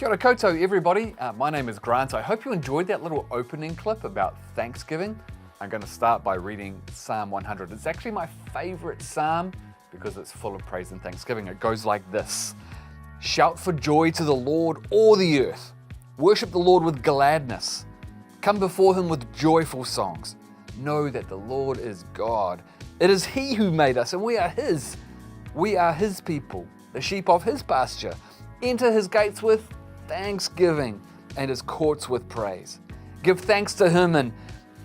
Kia ora koutou, everybody. My name is Grant. I hope you enjoyed that little opening clip about Thanksgiving. I'm going to start by reading Psalm 100. It's actually my favorite psalm because it's full of praise and thanksgiving. It goes like this. Shout for joy to the Lord, all the earth. Worship the Lord with gladness. Come before him with joyful songs. Know that the Lord is God. It is he who made us and we are his. We are his people, the sheep of his pasture. Enter his gates with thanksgiving and his courts with praise. Give thanks to him and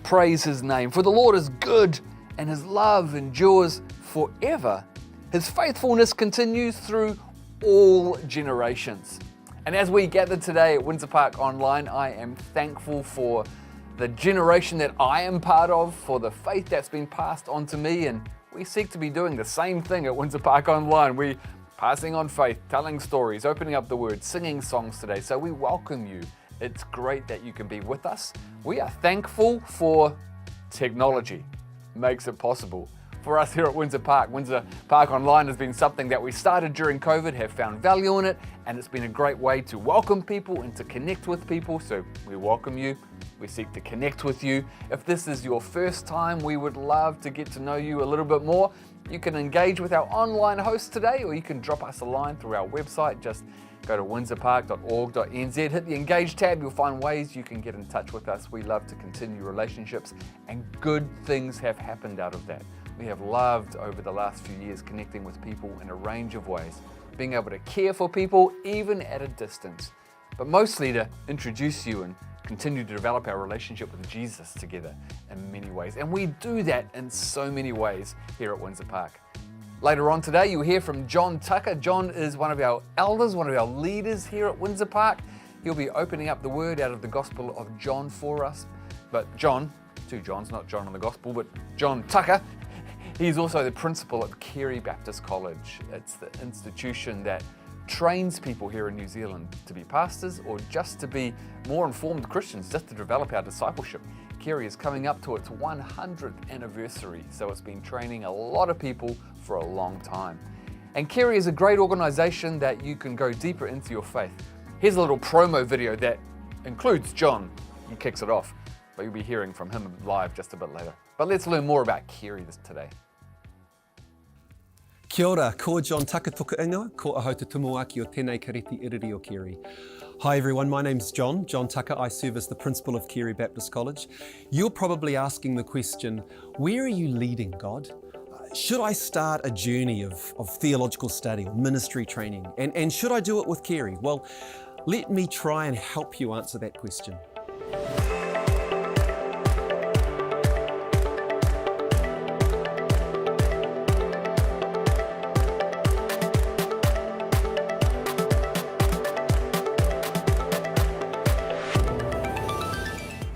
praise his name. For the Lord is good and his love endures forever. His faithfulness continues through all generations. And as we gather today at Windsor Park Online, I am thankful for the generation that I am part of, for the faith that's been passed on to me, and we seek to be doing the same thing at Windsor Park Online. We passing on faith, telling stories, opening up the word, singing songs today. So we welcome you. It's great that you can be with us. We are thankful for technology. Makes it possible. For us here at Windsor Park Online has been something that we started during COVID, have found value in it, and it's been a great way to welcome people and to connect with people. So we welcome you. We seek to connect with you. If this is your first time, we would love to get to know you a little bit more. You can engage with our online host today, or you can drop us a line through our website. Just go to windsorpark.org.nz, hit the Engage tab, you'll find ways you can get in touch with us. We love to continue relationships, and good things have happened out of that. We have loved over the last few years connecting with people in a range of ways, being able to care for people even at a distance, but mostly to introduce you and continue to develop our relationship with Jesus together in many ways. And we do that in so many ways here at Windsor Park. Later on today, you'll hear from John Tucker. John is one of our elders, one of our leaders here at Windsor Park. He'll be opening up the word out of the Gospel of John for us. But John, two Johns, not John in the Gospel, but John Tucker, he's also the principal at Carey Baptist College. It's the institution that trains people here in New Zealand to be pastors or just to be more informed Christians, just to develop our discipleship. Carey is coming up to its 100th anniversary, so it's been training a lot of people for a long time. And Carey is a great organization that you can go deeper into your faith. Here's a little promo video that includes John. He kicks it off, but you'll be hearing from him live just a bit later. But let's learn more about Carey today. Kia ora, ko John Tucker toka ingoa, ko ahau te tumuaki o tēnei kareti iriri o Carey. Hi everyone, my name's John Tucker. I serve as the principal of Carey Baptist College. You're probably asking the question, where are you leading, God? Should I start a journey of theological study or ministry training? And should I do it with Carey? Well, let me try and help you answer that question.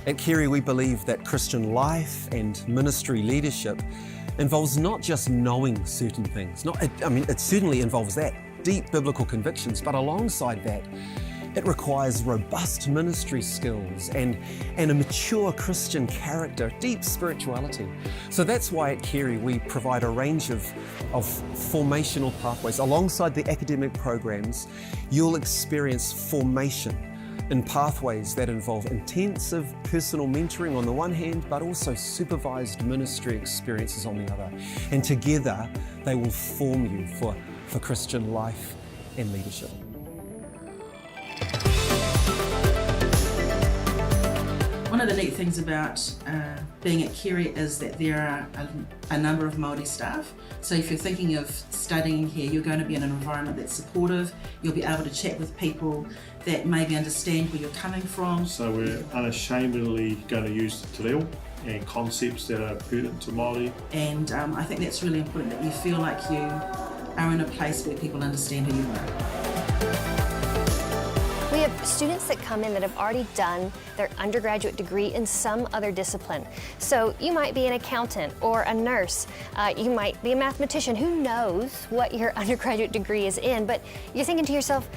At Carey, we believe that Christian life and ministry leadership involves not just knowing certain things. It certainly involves that, deep biblical convictions, but alongside that, it requires robust ministry skills and a mature Christian character, deep spirituality. So that's why at Carey we provide a range of formational pathways. Alongside the academic programs, you'll experience formation in pathways that involve intensive personal mentoring on the one hand, but also supervised ministry experiences on the other. And together, they will form you for Christian life and leadership. One of the neat things about being at Carey is that there are a number of Māori staff. So if you're thinking of studying here, you're going to be in an environment that's supportive. You'll be able to chat with people that maybe understand where you're coming from. So we're unashamedly going to use the te reo and concepts that are pertinent to Māori. And I think that's really important, that you feel like you are in a place where people understand who you are. We have students that come in that have already done their undergraduate degree in some other discipline. So you might be an accountant or a nurse, you might be a mathematician, who knows what your undergraduate degree is in, but you're thinking to yourself,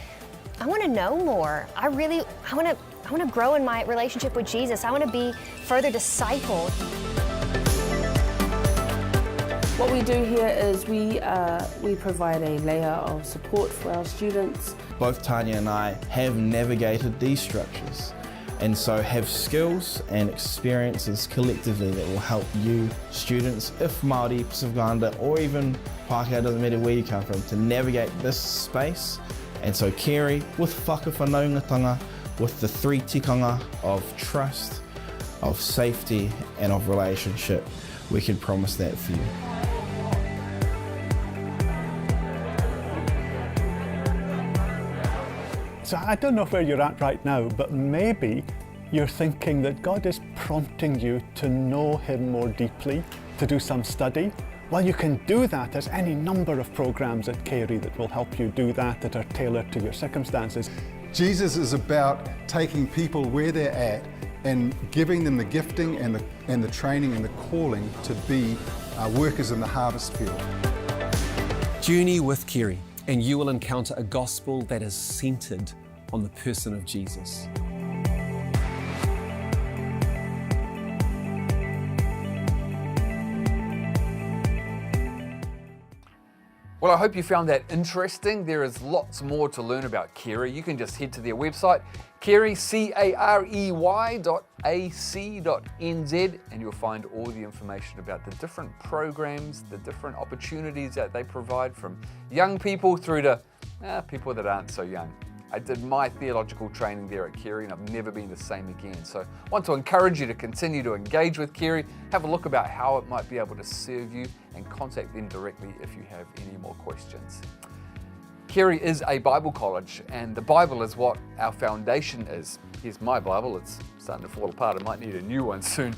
I want to know more. I want to grow in my relationship with Jesus. I want to be further discipled. What we do here is we provide a layer of support for our students both Tanya and I have navigated these structures, and so have skills and experiences collectively that will help you students, if Māori, Pacific Islander, or even Pākehā, doesn't matter where you come from, to navigate this space. And so Kerry, with whakawhanaungatanga, with the three tikanga of trust, of safety, and of relationship, we can promise that for you. So I don't know where you're at right now, but maybe you're thinking that God is prompting you to know Him more deeply, to do some study. Well, you can do that. There's any number of programs at Carey that will help you do that are tailored to your circumstances. Jesus is about taking people where they're at and giving them the gifting and the training and the calling to be workers in the harvest field. Journey with Kerry, and you will encounter a gospel that is centered on the person of Jesus. Well, I hope you found that interesting. There is lots more to learn about Kerry. You can just head to their website, Kerey, carey.ac.nz, and you'll find all the information about the different programs, the different opportunities that they provide, from young people through to people that aren't so young. I did my theological training there at Kerry, and I've never been the same again. So I want to encourage you to continue to engage with Kerry, have a look about how it might be able to serve you, and contact them directly if you have any more questions. Kerry is a Bible college, and the Bible is what our foundation is. Here's my Bible. It's starting to fall apart. I might need a new one soon.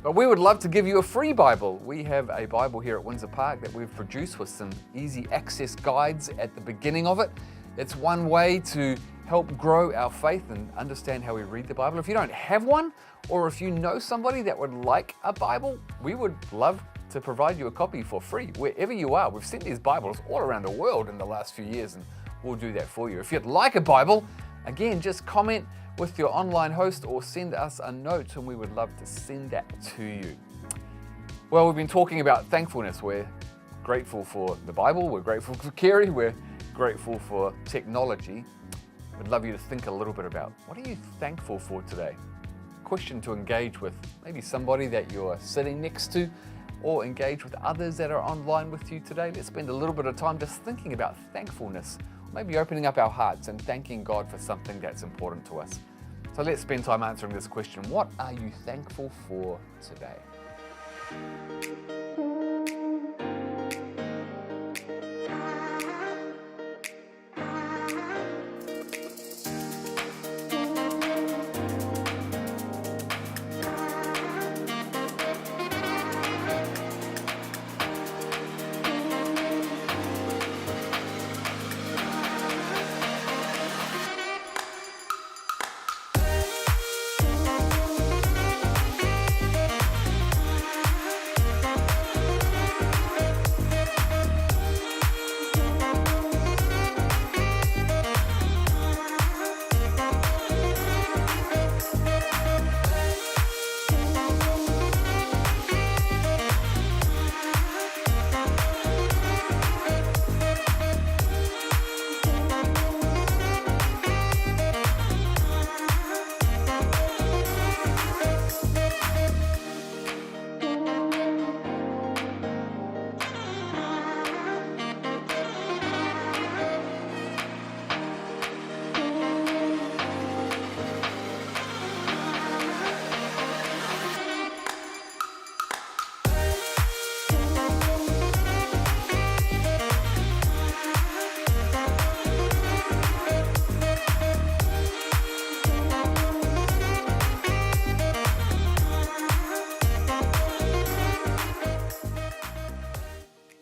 But we would love to give you a free Bible. We have a Bible here at Windsor Park that we've produced with some easy access guides at the beginning of it. It's one way to help grow our faith and understand how we read the Bible. If you don't have one, or if you know somebody that would like a Bible, we would love to provide you a copy for free wherever you are. We've sent these Bibles all around the world in the last few years, and we'll do that for you. If you'd like a Bible, again, just comment with your online host or send us a note, and we would love to send that to you. Well, we've been talking about thankfulness. We're grateful for the Bible, we're grateful for Kerry, we're grateful for technology. I'd love you to think a little bit about, what are you thankful for today? Question to engage with maybe somebody that you're sitting next to, or engage with others that are online with you today. Let's spend a little bit of time just thinking about thankfulness, maybe opening up our hearts and thanking God for something that's important to us. So let's spend time answering this question. What are you thankful for today?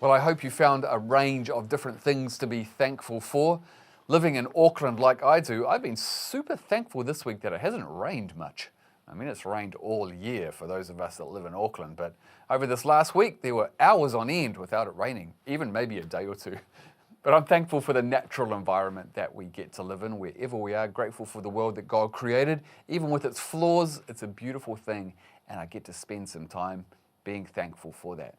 Well, I hope you found a range of different things to be thankful for. Living in Auckland like I do, I've been super thankful this week that it hasn't rained much. I mean, it's rained all year for those of us that live in Auckland, but over this last week, there were hours on end without it raining, even maybe a day or two. But I'm thankful for the natural environment that we get to live in wherever we are, grateful for the world that God created. Even with its flaws, it's a beautiful thing, and I get to spend some time being thankful for that.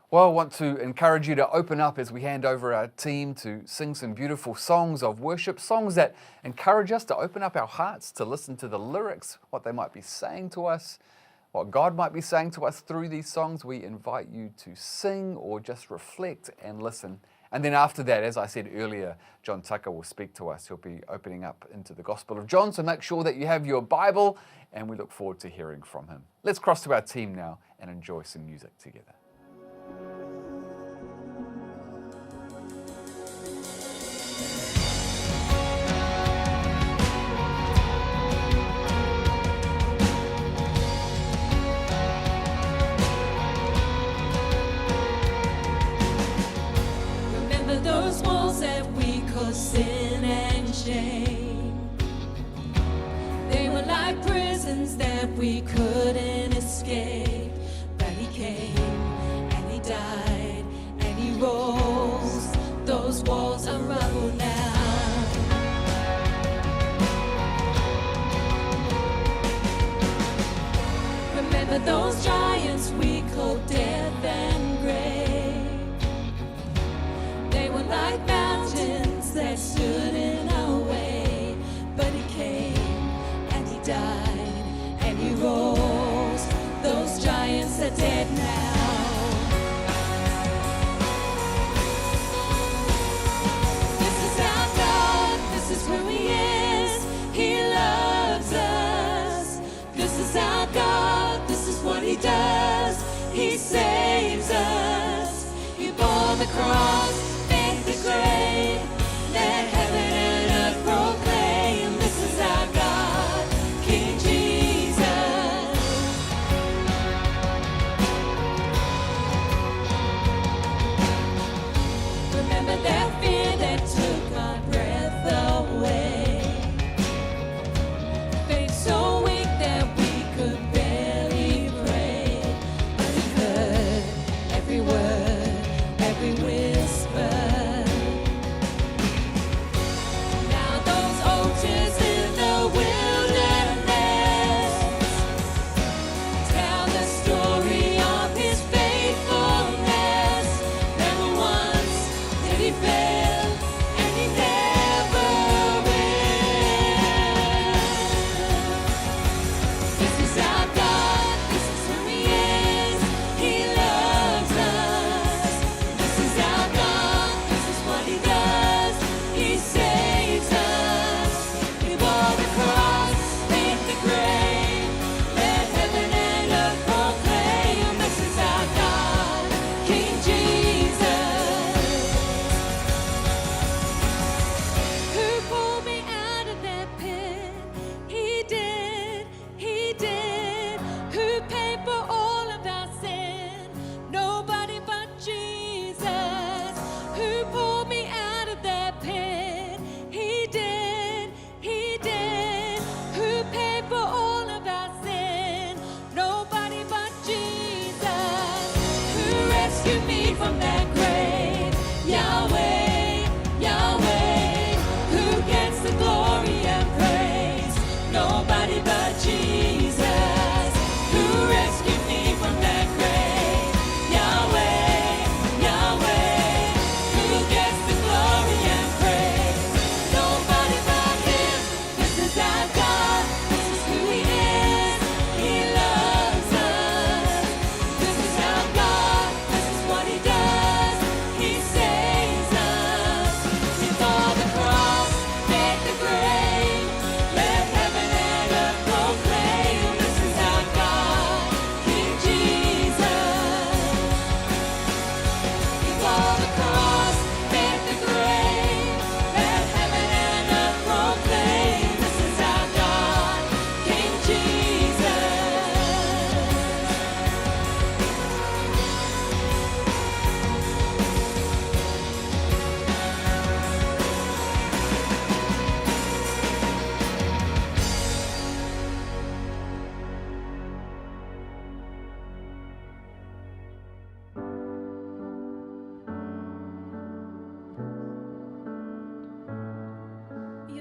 Well, I want to encourage you to open up as we hand over our team to sing some beautiful songs of worship, songs that encourage us to open up our hearts to listen to the lyrics, what they might be saying to us, what God might be saying to us through these songs. We invite you to sing or just reflect and listen. And then after that, as I said earlier, John Tucker will speak to us. He'll be opening up into the Gospel of John, so make sure that you have your Bible, and we look forward to hearing from him. Let's cross to our team now and enjoy some music together. Those walls that we call sin and shame, they were like prisons that we couldn't escape. But he came and he died and he rose. Those walls are rubble now. Remember those giants we call death and grave. They were like mountains that stood in our way. But he came and he died and he rose. Those giants are dead now. This is our God, this is who he is. He loves us. This is our God, this is what he does. He saves us. He bore the cross, grave. Let heaven and earth proclaim, this is our God, King Jesus. Remember that fear that took our breath away. Faith so weak that we could barely pray. But he heard every word, every whisper.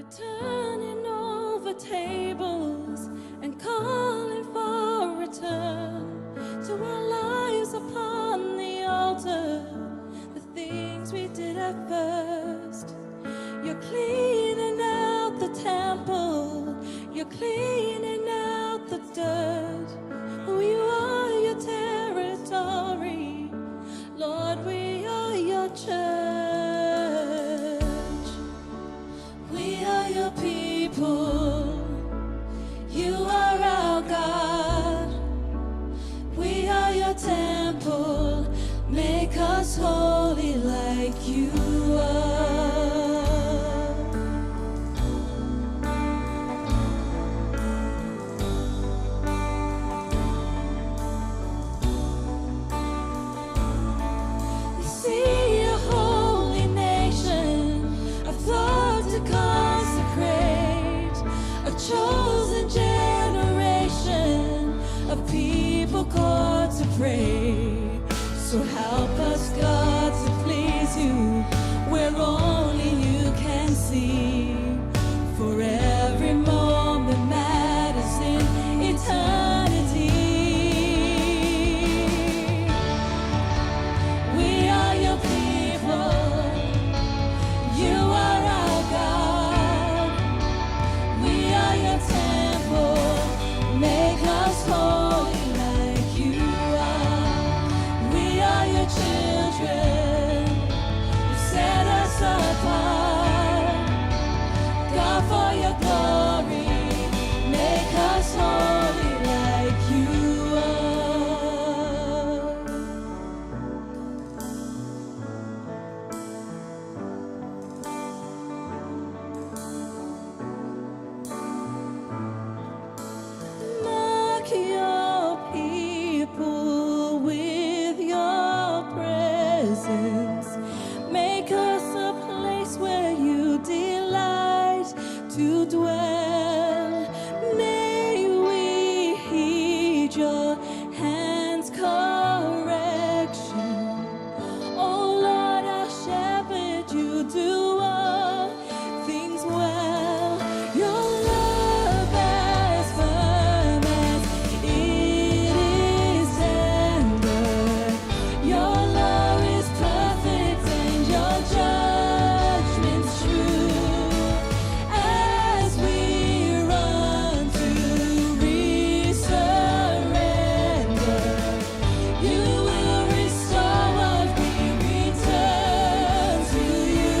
Turning over tables and calling for return to our lives upon the altar. at first. You're cleaning out the temple, you're cleaning out the dirt. We are your territory, Lord, we are your church. We are your people, you are our God. We are your temple, make us holy like you are. We see a holy nation, a flock to consecrate, a chosen generation of people called to pray. So help us, God, to please you where only you can see. For every moment matters in eternity. We are your people, you are our God. We are your temple, make us holy like you are. We are your children, you set us apart. God, for your glory, make us holy like you Mark your people with your presence. Make us a place where you delight to dwell. May we heed your hand's correction. Oh Lord, our shepherd, you do all things well. Your love as firm as it is tender. Your love is perfect and your judgment's true. As we run to re-surrender, you will restore what we return to you.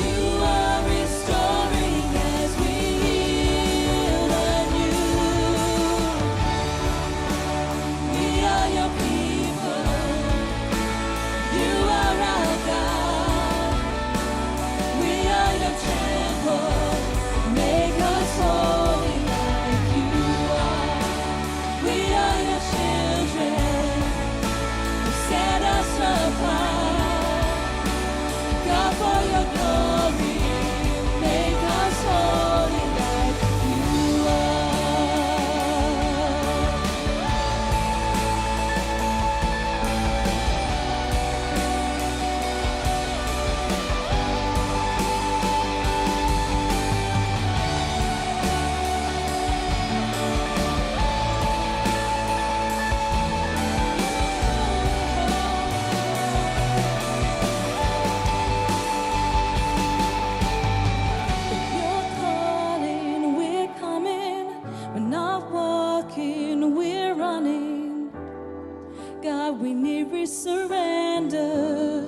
You are restoring as we yield anew. We are your people, you are our God. We are your temple, make us holy like you are. We are your children, you set us apart. God, for your glory, make us holy like you are. You're calling, we're coming. We're not walking, we're running. God, we need re-surrender.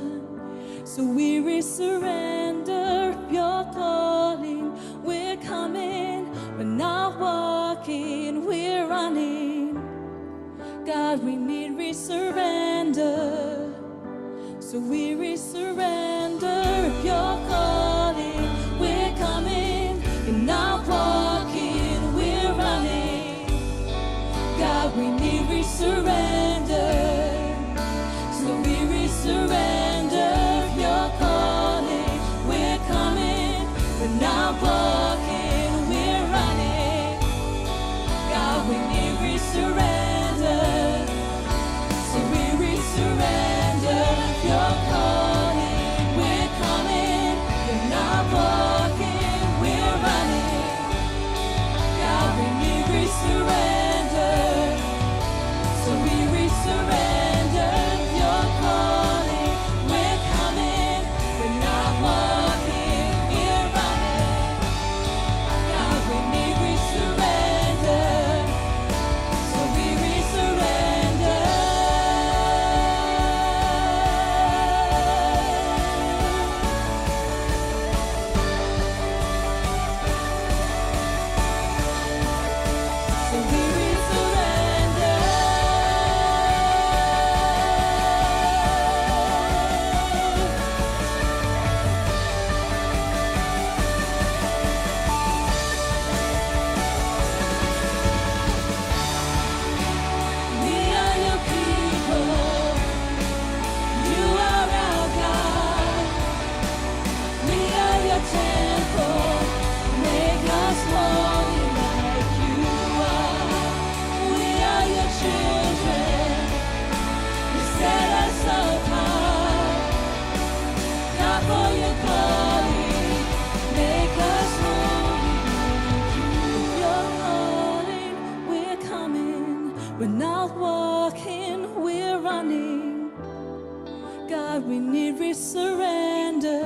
So we re-surrender. You're calling, we're coming. We're not walking, we're running. God, we need re-surrender. So we re-surrender. If you're calling, we're coming. You're not walking, we're running. God, we need re-surrender. So we re-surrender. If you're calling, we're coming. We're not walking, we're running. God, we need re-surrender. So we re-surrender. If you're calling, we're coming. We're not walking, we're running. God, we need re-surrender. So we We're not walking, we're running. God, we need surrender.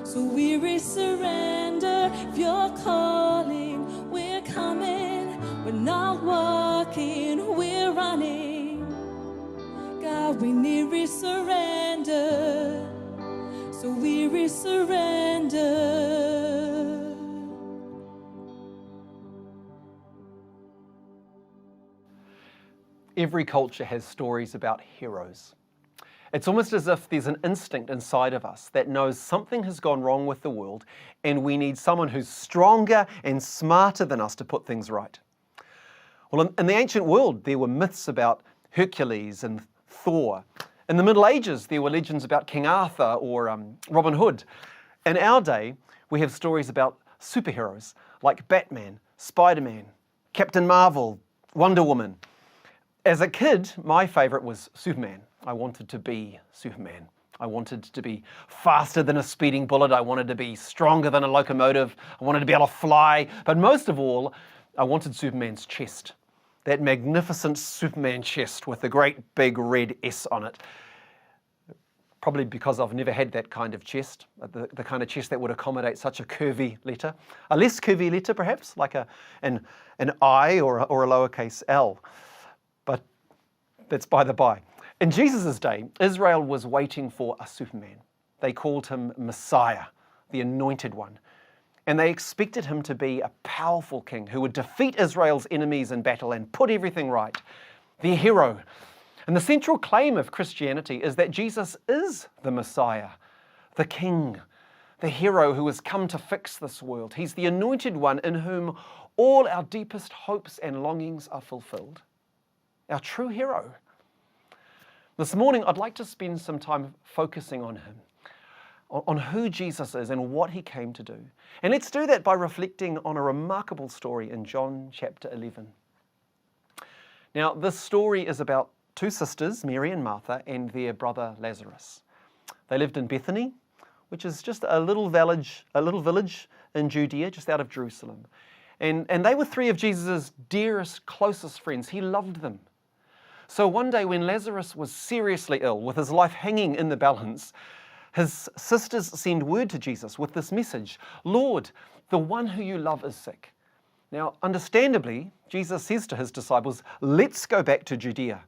So we surrender. If you're calling, we're coming. We're not walking, we're running. God, we need surrender. So we surrender. Every culture has stories about heroes. It's almost as if there's an instinct inside of us that knows something has gone wrong with the world and we need someone who's stronger and smarter than us to put things right. Well, in the ancient world, there were myths about Hercules and Thor. In the Middle Ages, there were legends about King Arthur or Robin Hood. In our day, we have stories about superheroes like Batman, Spider-Man, Captain Marvel, Wonder Woman. As a kid, my favourite was Superman. I wanted to be Superman. I wanted to be faster than a speeding bullet. I wanted to be stronger than a locomotive. I wanted to be able to fly. But most of all, I wanted Superman's chest. That magnificent Superman chest with the great big red S on it. Probably because I've never had that kind of chest, the kind of chest that would accommodate such a curvy letter. A less curvy letter perhaps, like an I or a lowercase L. But that's by the by. In Jesus' day, Israel was waiting for a Superman. They called him Messiah, the Anointed One. And they expected him to be a powerful king who would defeat Israel's enemies in battle and put everything right. Their hero. And the central claim of Christianity is that Jesus is the Messiah, the King, the hero who has come to fix this world. He's the Anointed One in whom all our deepest hopes and longings are fulfilled. Our true hero. This morning, I'd like to spend some time focusing on him, on who Jesus is and what he came to do. And let's do that by reflecting on a remarkable story in John chapter 11. Now, this story is about two sisters, Mary and Martha, and their brother Lazarus. They lived in Bethany, which is just a little village in Judea, just out of Jerusalem. And they were three of Jesus' dearest, closest friends. He loved them. So one day when Lazarus was seriously ill, with his life hanging in the balance, his sisters send word to Jesus with this message: Lord, the one who you love is sick. Now, understandably, Jesus says to his disciples, let's go back to Judea.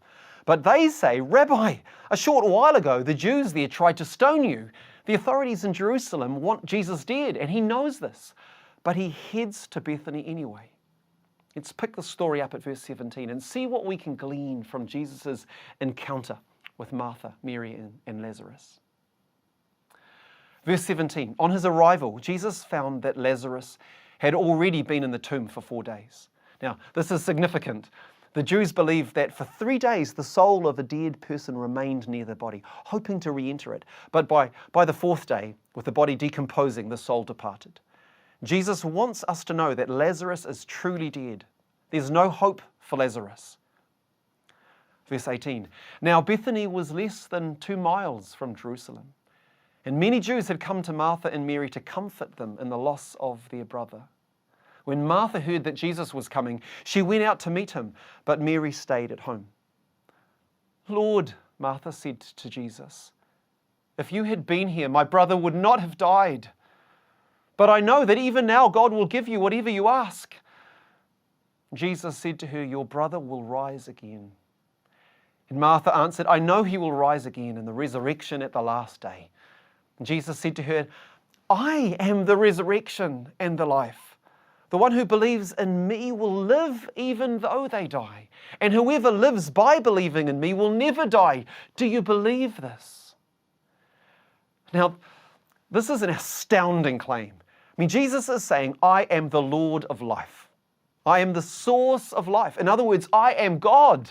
But they say, Rabbi, a short while ago, the Jews there tried to stone you. The authorities in Jerusalem want Jesus dead, and he knows this. But he heads to Bethany anyway. Let's pick the story up at verse 17 and see what we can glean from Jesus' encounter with Martha, Mary, and Lazarus. Verse 17, on his arrival, Jesus found that Lazarus had already been in the tomb for 4 days. Now, this is significant. The Jews believed that for 3 days the soul of a dead person remained near the body, hoping to re-enter it. But by the 4th day, with the body decomposing, the soul departed. Jesus wants us to know that Lazarus is truly dead. There's no hope for Lazarus. Verse 18, now Bethany was less than 2 miles from Jerusalem, and many Jews had come to Martha and Mary to comfort them in the loss of their brother. When Martha heard that Jesus was coming, she went out to meet him, but Mary stayed at home. Lord, Martha said to Jesus, if you had been here, my brother would not have died. But I know that even now God will give you whatever you ask. Jesus said to her, your brother will rise again. And Martha answered, I know he will rise again in the resurrection at the last day. And Jesus said to her, I am the resurrection and the life. The one who believes in me will live even though they die. And whoever lives by believing in me will never die. Do you believe this? Now, this is an astounding claim. I mean, Jesus is saying, I am the Lord of life. I am the source of life. In other words, I am God.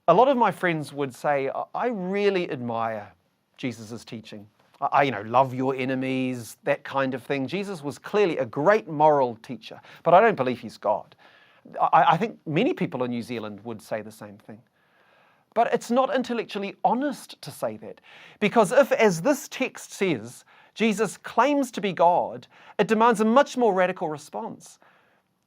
A lot of my friends would say, I really admire Jesus' teaching. I love your enemies, that kind of thing. Jesus was clearly a great moral teacher, but I don't believe he's God. I think many people in New Zealand would say the same thing. But it's not intellectually honest to say that, because if, as this text says, Jesus claims to be God, it demands a much more radical response.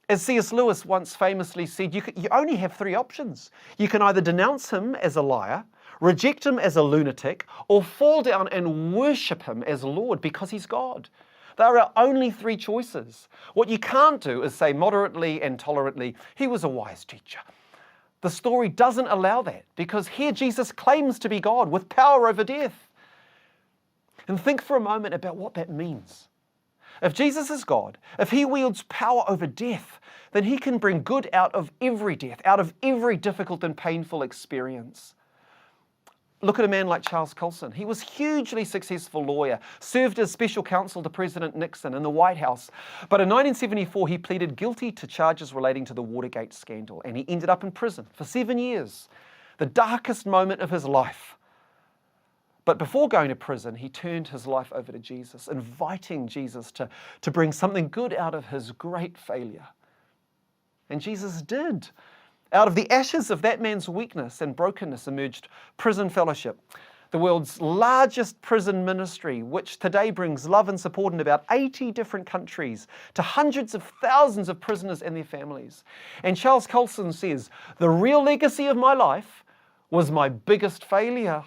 As C.S. Lewis once famously said, you only have three options. You can either denounce him as a liar, reject him as a lunatic, or fall down and worship him as Lord because he's God. There are only three choices. What you can't do is say moderately and tolerantly, he was a wise teacher. The story doesn't allow that because here Jesus claims to be God with power over death. And think for a moment about what that means. If Jesus is God, if he wields power over death, then he can bring good out of every death, out of every difficult and painful experience. Look at a man like Charles Colson. He was a hugely successful lawyer, served as special counsel to President Nixon in the White House. But in 1974, he pleaded guilty to charges relating to the Watergate scandal, and he ended up in prison for 7 years, the darkest moment of his life. But before going to prison, he turned his life over to Jesus, inviting Jesus to bring something good out of his great failure. And Jesus did. Out of the ashes of that man's weakness and brokenness emerged Prison Fellowship, the world's largest prison ministry, which today brings love and support in about 80 different countries to hundreds of thousands of prisoners and their families. And Charles Colson says, the real legacy of my life was my biggest failure.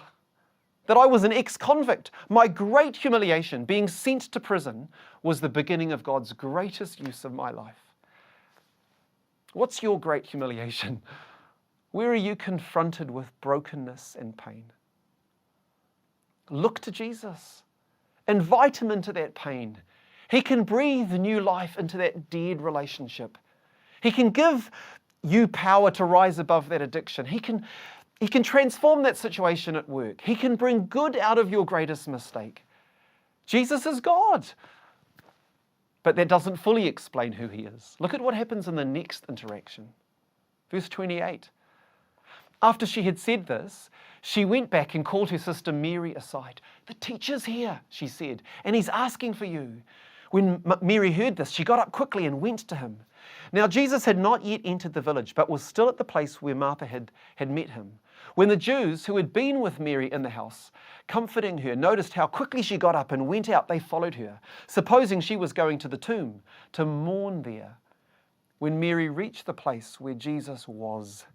That I was an ex-convict. My great humiliation, being sent to prison, was the beginning of God's greatest use of my life. What's your great humiliation? Where are you confronted with brokenness and pain? Look to Jesus. Invite him into that pain. He can breathe new life into that dead relationship. He can give you power to rise above that addiction. He can transform that situation at work. He can bring good out of your greatest mistake. Jesus is God. But that doesn't fully explain who he is. Look at what happens in the next interaction. Verse 28. After she had said this, she went back and called her sister Mary aside. The teacher's here, she said, and he's asking for you. When Mary heard this, she got up quickly and went to him. Now Jesus had not yet entered the village, but was still at the place where Martha had met him. When the Jews who had been with Mary in the house, comforting her, noticed how quickly she got up and went out, they followed her, supposing she was going to the tomb to mourn there. When Mary reached the place where Jesus was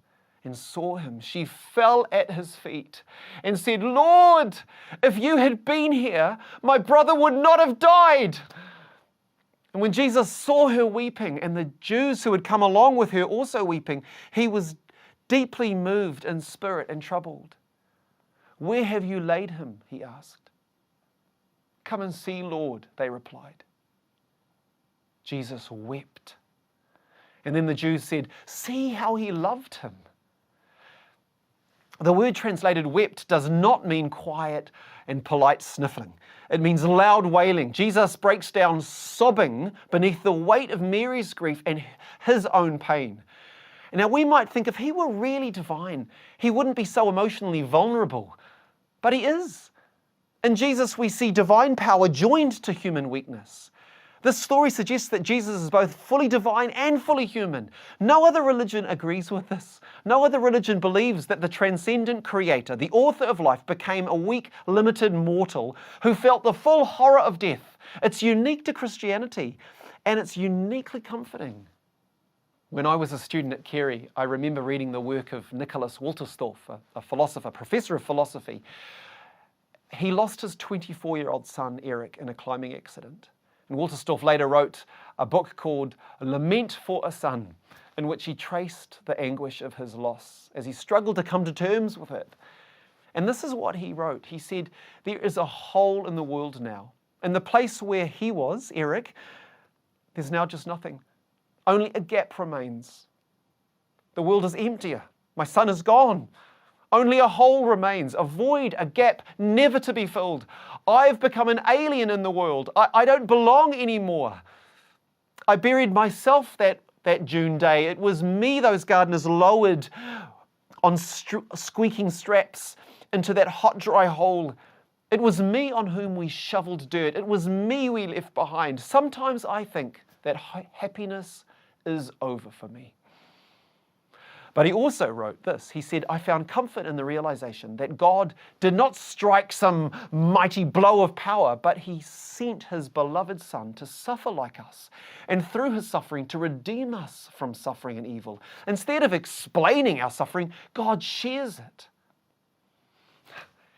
and saw him, she fell at his feet and said, Lord, if you had been here, my brother would not have died. And when Jesus saw her weeping and the Jews who had come along with her also weeping, he was deeply moved in spirit and troubled. Where have you laid him? He asked. Come and see, Lord, they replied. Jesus wept. And then the Jews said, see how he loved him. The word translated wept does not mean quiet and polite sniffling. It means loud wailing. Jesus breaks down sobbing beneath the weight of Mary's grief and his own pain. Now we might think if he were really divine, he wouldn't be so emotionally vulnerable, but he is. In Jesus we see divine power joined to human weakness. This story suggests that Jesus is both fully divine and fully human. No other religion agrees with this. No other religion believes that the transcendent creator, the author of life, became a weak, limited mortal who felt the full horror of death. It's unique to Christianity, and it's uniquely comforting. When I was a student at Carey, I remember reading the work of Nicholas Wolterstorff, a philosopher, professor of philosophy. He lost his 24-year-old son, Eric, in a climbing accident. And Wolterstorff later wrote a book called Lament for a Son, in which he traced the anguish of his loss as he struggled to come to terms with it. And this is what he wrote. He said, there is a hole in the world now. In the place where he was, Eric, there's now just nothing. Only a gap remains. The world is emptier. My son is gone. Only a hole remains, a void, a gap never to be filled. I've become an alien in the world. I don't belong anymore. I buried myself that June day. It was me those gardeners lowered on squeaking straps into that hot, dry hole. It was me on whom we shoveled dirt. It was me we left behind. Sometimes I think that happiness is over for me. But he also wrote this. He said, I found comfort in the realization that God did not strike some mighty blow of power, but he sent his beloved Son to suffer like us, and through his suffering to redeem us from suffering and evil. Instead of explaining our suffering, God shares it.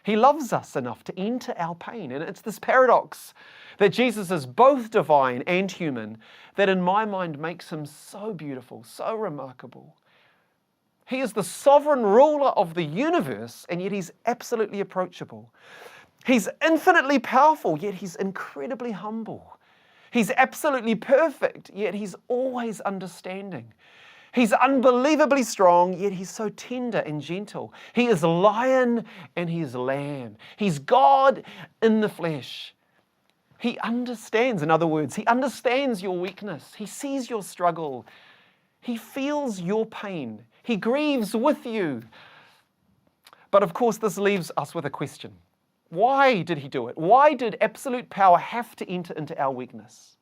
He loves us enough to enter our pain. And it's this paradox that Jesus is both divine and human that in my mind makes him so beautiful, so remarkable. He is the sovereign ruler of the universe, and yet he's absolutely approachable. He's infinitely powerful, yet he's incredibly humble. He's absolutely perfect, yet he's always understanding. He's unbelievably strong, yet he's so tender and gentle. He is lion and he is lamb. He's God in the flesh. He understands, in other words, he understands your weakness. He sees your struggle. He feels your pain. He grieves with you. But of course, this leaves us with a question. Why did he do it? Why did absolute power have to enter into our weakness?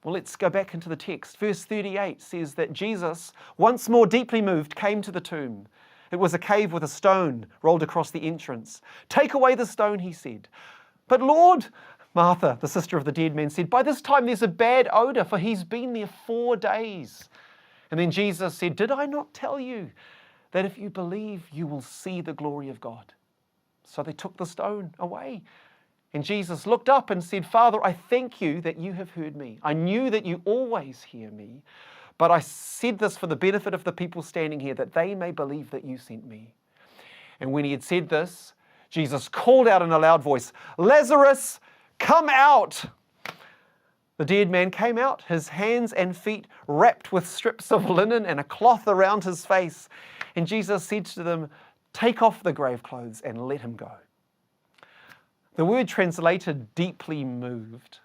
Well, let's go back into the text. Verse 38 says that Jesus, once more deeply moved, came to the tomb. It was a cave with a stone rolled across the entrance. Take away the stone, he said. But Lord, Martha, the sister of the dead man, said, by this time there's a bad odor, for he's been there 4 days. And then Jesus said, did I not tell you that if you believe, you will see the glory of God? So they took the stone away. And Jesus looked up and said, Father, I thank you that you have heard me. I knew that you always hear me, but I said this for the benefit of the people standing here, that they may believe that you sent me. And when he had said this, Jesus called out in a loud voice, Lazarus, come out! The dead man came out, his hands and feet wrapped with strips of linen and a cloth around his face. And Jesus said to them, take off the grave clothes and let him go. The word translated deeply moved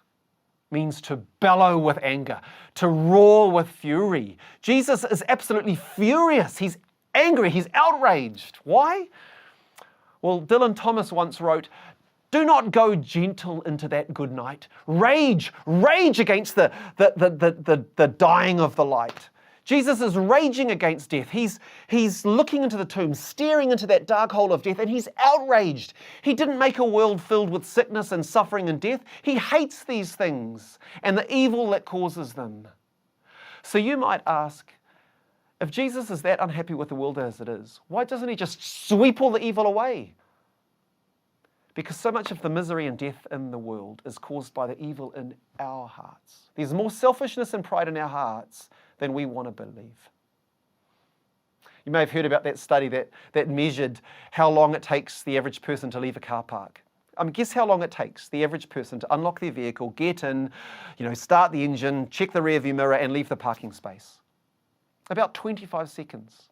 means to bellow with anger, to roar with fury. Jesus is absolutely furious. He's angry. He's outraged. Why? Well, Dylan Thomas once wrote, do not go gentle into that good night. Rage against the dying of the light. Jesus is raging against death. He's looking into the tomb, staring into that dark hole of death, and he's outraged. He didn't make a world filled with sickness and suffering and death. He hates these things and the evil that causes them. So you might ask, if Jesus is that unhappy with the world as it is, why doesn't he just sweep all the evil away? Because so much of the misery and death in the world is caused by the evil in our hearts. There's more selfishness and pride in our hearts than we want to believe. You may have heard about that study that measured how long it takes the average person to leave a car park. Guess how long it takes the average person to unlock their vehicle, get in, start the engine, check the rearview mirror, and leave the parking space? About 25 seconds.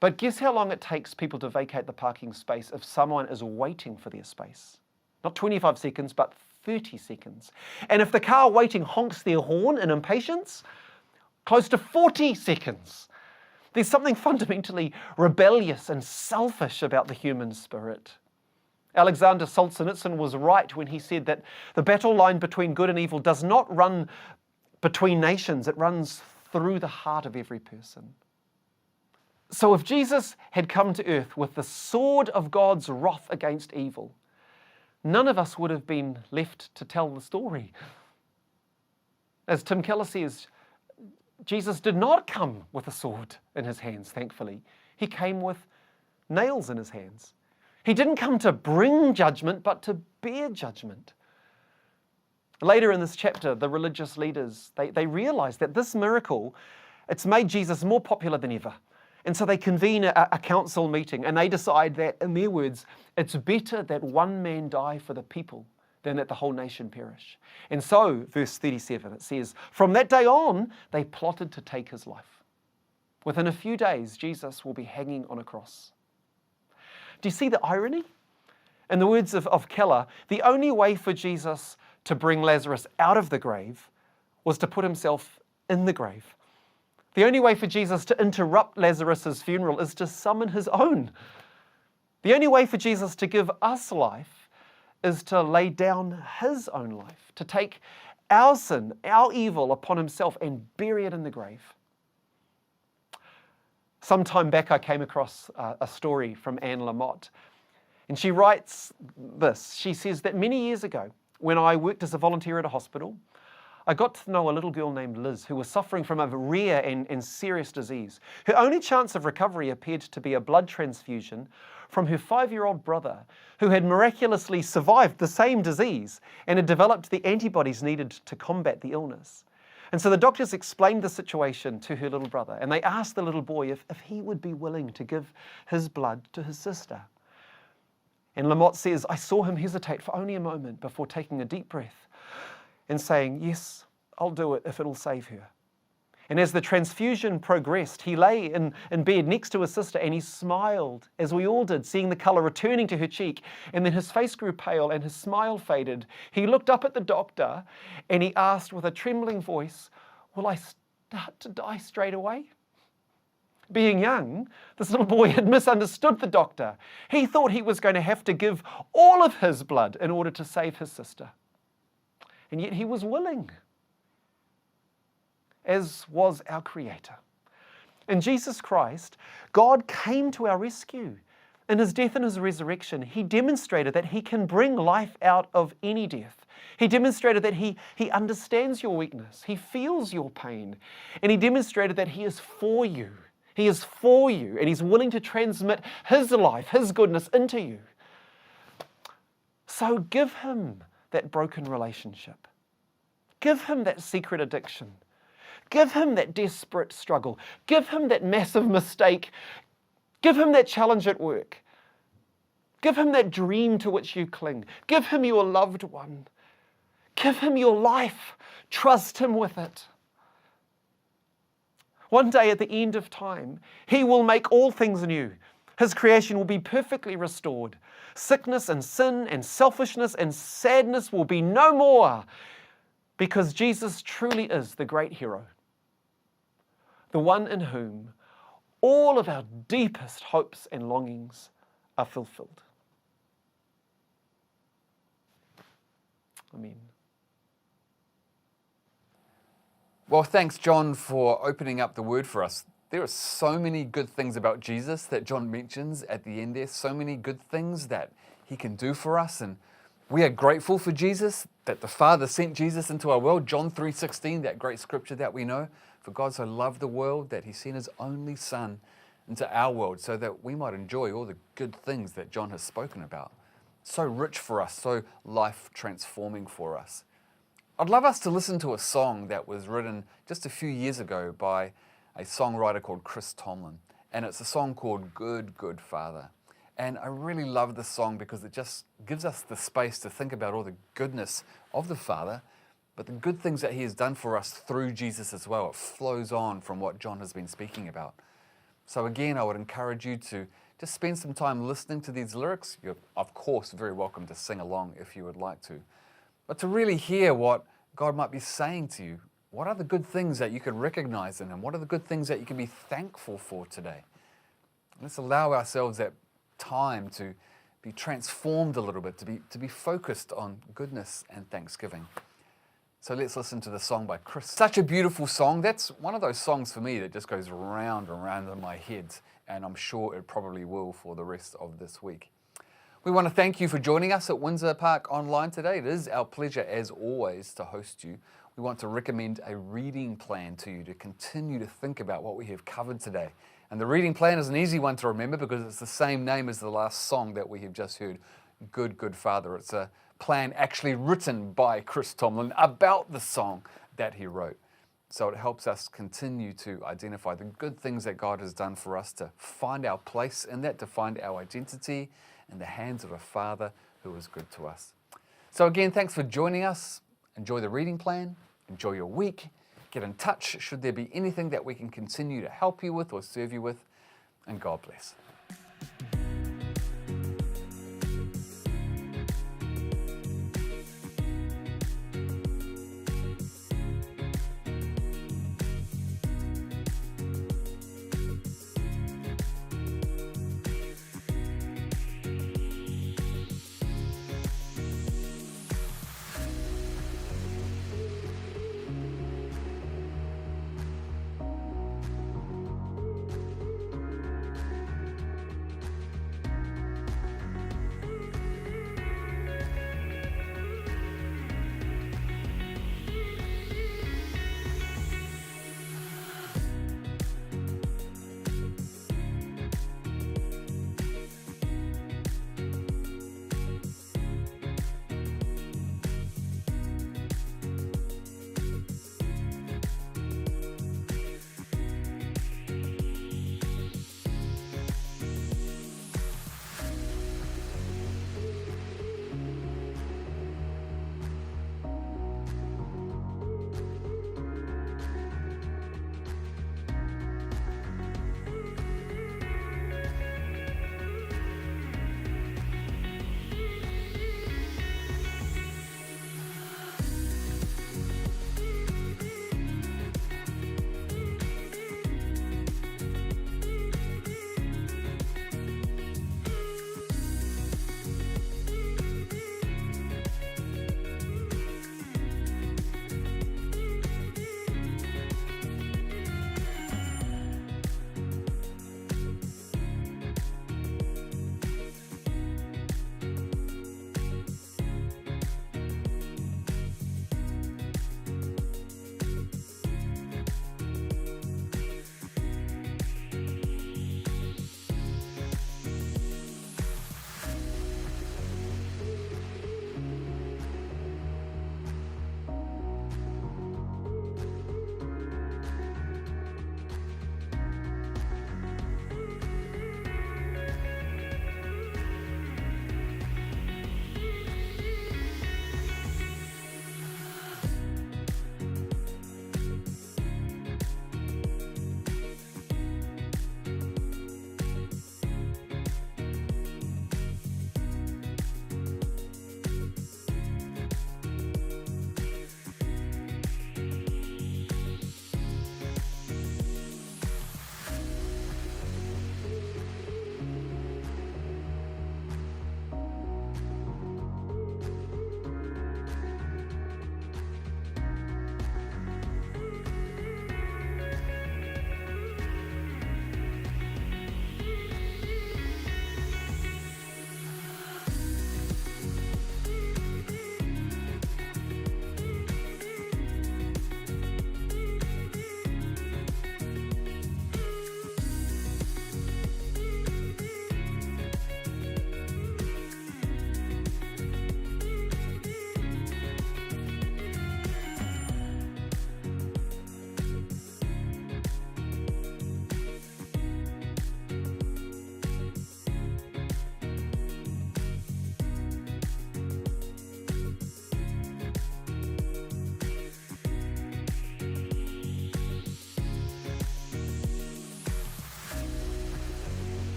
But guess how long it takes people to vacate the parking space if someone is waiting for their space? Not 25 seconds, but 30 seconds. And if the car waiting honks their horn in impatience, close to 40 seconds. There's something fundamentally rebellious and selfish about the human spirit. Alexander Solzhenitsyn was right when he said that the battle line between good and evil does not run between nations, it runs through the heart of every person. So if Jesus had come to earth with the sword of God's wrath against evil, none of us would have been left to tell the story. As Tim Keller says, Jesus did not come with a sword in his hands, thankfully. He came with nails in his hands. He didn't come to bring judgment, but to bear judgment. Later in this chapter, the religious leaders, they realized that this miracle, it's made Jesus more popular than ever. And so they convene a council meeting and they decide that, in their words, it's better that one man die for the people than that the whole nation perish. And so, verse 37, it says, from that day on, they plotted to take his life. Within a few days, Jesus will be hanging on a cross. Do you see the irony? In the words of Keller, the only way for Jesus to bring Lazarus out of the grave was to put himself in the grave. The only way for Jesus to interrupt Lazarus' funeral is to summon his own. The only way for Jesus to give us life is to lay down his own life, to take our sin, our evil upon himself and bury it in the grave. Some time back, I came across a story from Anne Lamott, and she writes this. She says that many years ago, when I worked as a volunteer at a hospital, I got to know a little girl named Liz who was suffering from a rare and serious disease. Her only chance of recovery appeared to be a blood transfusion from her 5-year-old brother, who had miraculously survived the same disease and had developed the antibodies needed to combat the illness. And so the doctors explained the situation to her little brother, and they asked the little boy if he would be willing to give his blood to his sister. And Lamott says, I saw him hesitate for only a moment before taking a deep breath and saying, yes, I'll do it if it'll save her. And as the transfusion progressed, he lay in bed next to his sister and he smiled, as we all did, seeing the colour returning to her cheek. And then his face grew pale and his smile faded. He looked up at the doctor and he asked with a trembling voice, will I start to die straight away? Being young, this little boy had misunderstood the doctor. He thought he was going to have to give all of his blood in order to save his sister. And yet he was willing, as was our Creator. In Jesus Christ, God came to our rescue. In his death and his resurrection, he demonstrated that he can bring life out of any death. He demonstrated that he understands your weakness. He feels your pain. And he demonstrated that he is for you. He is for you, and he's willing to transmit his life, his goodness into you. So give him that broken relationship. Give him that secret addiction. Give him that desperate struggle. Give him that massive mistake. Give him that challenge at work. Give him that dream to which you cling. Give him your loved one. Give him your life. Trust him with it. One day at the end of time, he will make all things new. His creation will be perfectly restored. Sickness and sin and selfishness and sadness will be no more, because Jesus truly is the great hero, the one in whom all of our deepest hopes and longings are fulfilled. Amen. Well, thanks, John, for opening up the word for us. There are so many good things about Jesus that John mentions at the end there, so many good things that he can do for us. And we are grateful for Jesus, that the Father sent Jesus into our world. John 3:16, that great scripture that we know. For God so loved the world that he sent his only Son into our world so that we might enjoy all the good things that John has spoken about. So rich for us, so life transforming for us. I'd love us to listen to a song that was written just a few years ago by a songwriter called Chris Tomlin. And it's a song called Good, Good Father. And I really love this song because it just gives us the space to think about all the goodness of the Father, but the good things that he has done for us through Jesus as well. It flows on from what John has been speaking about. So again, I would encourage you to just spend some time listening to these lyrics. You're, of course, very welcome to sing along if you would like to. But to really hear what God might be saying to you, what are the good things that you can recognize in him? What are the good things that you can be thankful for today? Let's allow ourselves that time to be transformed a little bit, to be focused on goodness and thanksgiving. So let's listen to the song by Chris. Such a beautiful song. That's one of those songs for me that just goes round and round in my head, and I'm sure it probably will for the rest of this week. We want to thank you for joining us at Windsor Park Online today. It is our pleasure, as always, to host you. We want to recommend a reading plan to you to continue to think about what we have covered today. And the reading plan is an easy one to remember because it's the same name as the last song that we have just heard, Good, Good Father. It's a plan actually written by Chris Tomlin about the song that he wrote. So it helps us continue to identify the good things that God has done for us, to find our place in that, to find our identity in the hands of a Father who is good to us. So again, thanks for joining us. Enjoy the reading plan. Enjoy your week. Get in touch should there be anything that we can continue to help you with or serve you with. And God bless.